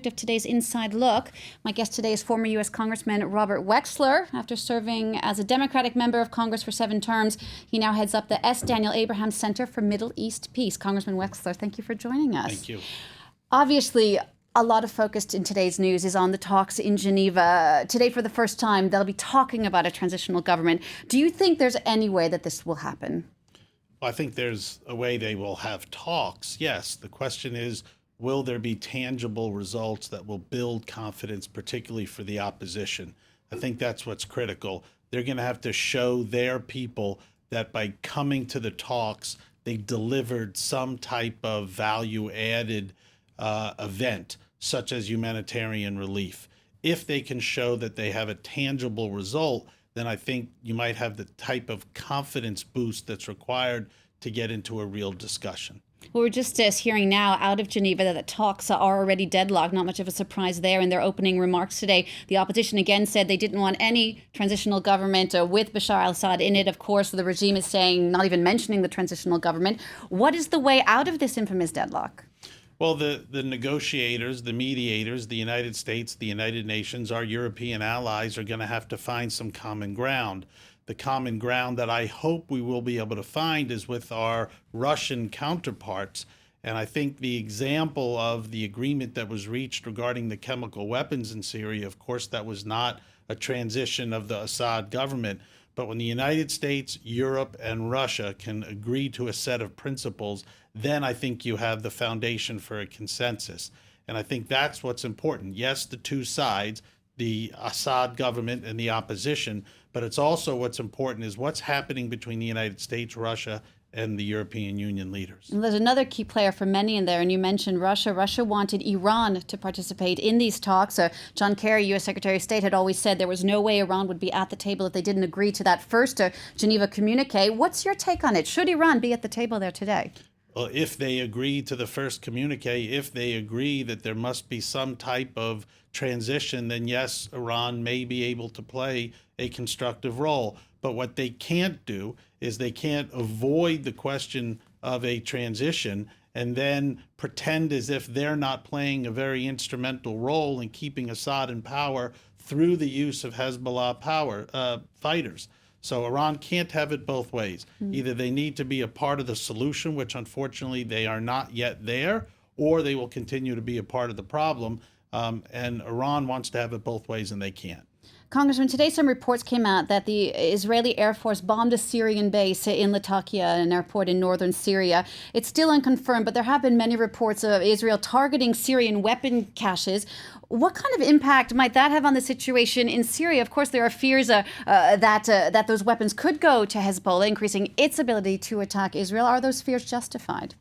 subject of today's Inside Look. My guest today is former U.S. Congressman Robert Wexler. After serving as a Democratic member of Congress for 7 terms, he now heads up the S. Daniel Abraham Center for Middle East Peace. Congressman Wexler, thank you for joining us. Thank you. Obviously, a lot of focus in today's news is on the talks in Geneva. Today, for the first time, they'll be talking about a transitional government. Do you think there's any way that this will happen? Well, I think there's a way they will have talks, yes. The question is, will there be tangible results that will build confidence, particularly for the opposition? I think that's what's critical. They're going to have to show their people that by coming to the talks, they delivered some type of value-added event, such as humanitarian relief. If they can show that they have a tangible result, then I think you might have the type of confidence boost that's required to get into a real discussion. Well, we're just hearing now out of Geneva that the talks are already deadlocked. Not much of a surprise there. In their opening remarks today, the opposition again said they didn't want any transitional government with Bashar al-Assad in it. Of course, the regime is saying, not even mentioning the transitional government. What is the way out of this infamous deadlock? Well, the negotiators, the mediators, the United States, the United Nations, our European allies are going to have to find some common ground. The common ground that I hope we will be able to find is with our Russian counterparts. And I think the example of the agreement that was reached regarding the chemical weapons in Syria, of course, that was not a transition of the Assad government. But when the United States, Europe, and Russia can agree to a set of principles, then I think you have the foundation for a consensus. And I think that's what's important. Yes, the two sides, the Assad government and the opposition, but it's also what's important is what's happening between the United States, Russia, and the European Union leaders. And there's another key player for many in there, and you mentioned Russia. Russia wanted Iran to participate in these talks. John Kerry, U.S. Secretary of State, had always said there was no way Iran would be at the table if they didn't agree to that first Geneva communique. What's your take on it? Should Iran be at the table there today? Well, if they agree to the first communique, if they agree that there must be some type of transition, then yes, Iran may be able to play a constructive role. But what they can't do is they can't avoid the question of a transition and then pretend as if they're not playing a very instrumental role in keeping Assad in power through the use of Hezbollah fighters. So Iran can't have it both ways. Either they need to be a part of the solution, which unfortunately they are not yet there, or they will continue to be a part of the problem. And Iran wants to have it both ways, and they can't. Congressman, today some reports came out that the Israeli Air Force bombed a Syrian base in Latakia, an airport in northern Syria. It's still unconfirmed, but there have been many reports of Israel targeting Syrian weapon caches. What kind of impact might that have on the situation in Syria? Of course, there are fears that those weapons could go to Hezbollah, increasing its ability to attack Israel. Are those fears justified?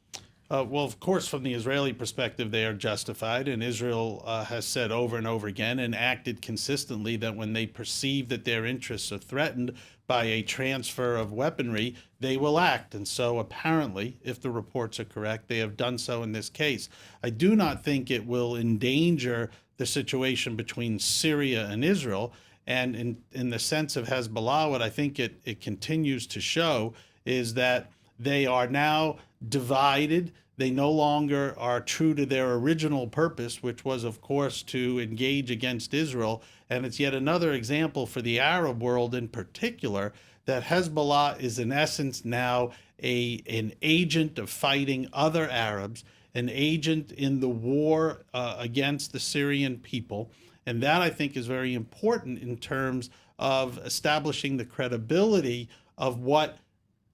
Well, of course, from the Israeli perspective, they are justified. And Israel has said over and over again and acted consistently that when they perceive that their interests are threatened by a transfer of weaponry, they will act. And so apparently, if the reports are correct, they have done so in this case. I do not think it will endanger the situation between Syria and Israel. And in the sense of Hezbollah, what I think it continues to show is that they are now divided. They no longer are true to their original purpose, which was, of course, to engage against Israel. And it's yet another example for the Arab world in particular that Hezbollah is in essence now an agent of fighting other Arabs, an agent in the war against the Syrian people. And that, I think, is very important in terms of establishing the credibility of what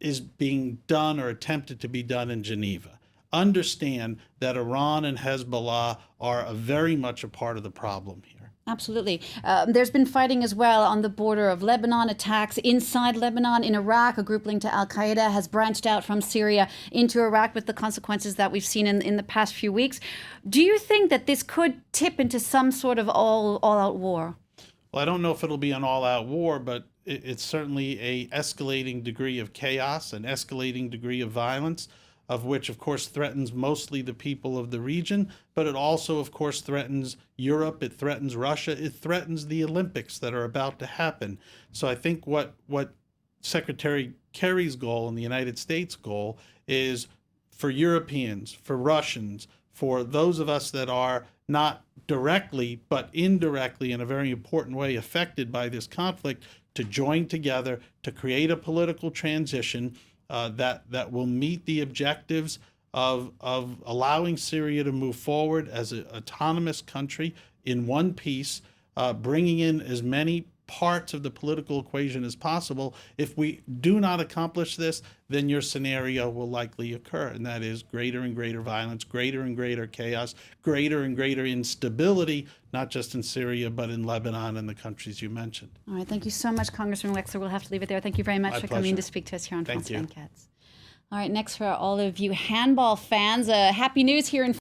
is being done or attempted to be done in Geneva. Understand that Iran and Hezbollah are very much a part of the problem here. Absolutely. There's been fighting as well on the border of Lebanon, attacks inside Lebanon. In Iraq, a group linked to al-Qaeda has branched out from Syria into Iraq with the consequences that we've seen in the past few weeks. Do you think that this could tip into some sort of all-out war? Well, I don't know if it'll be an all-out war, but it's certainly a escalating degree of chaos, an escalating degree of violence, of which, of course, threatens mostly the people of the region, but it also, of course, threatens Europe, it threatens Russia, it threatens the Olympics that are about to happen. So I think what Secretary Kerry's goal and the United States' goal is for Europeans, for Russians, for those of us that are not directly but indirectly in a very important way affected by this conflict to join together to create a political transition that will meet the objectives of allowing Syria to move forward as an autonomous country in one piece, bringing in as many parts of the political equation as possible. If we do not accomplish this, then your scenario will likely occur, and that is greater and greater violence, greater and greater chaos, greater and greater instability, not just in Syria, but in Lebanon and the countries you mentioned. All right, thank you so much, Congressman Wexler. We'll have to leave it there. Thank you very much My for pleasure. coming to speak to us here on Thank France you. 24. All right, next for all of you handball fans, happy news here in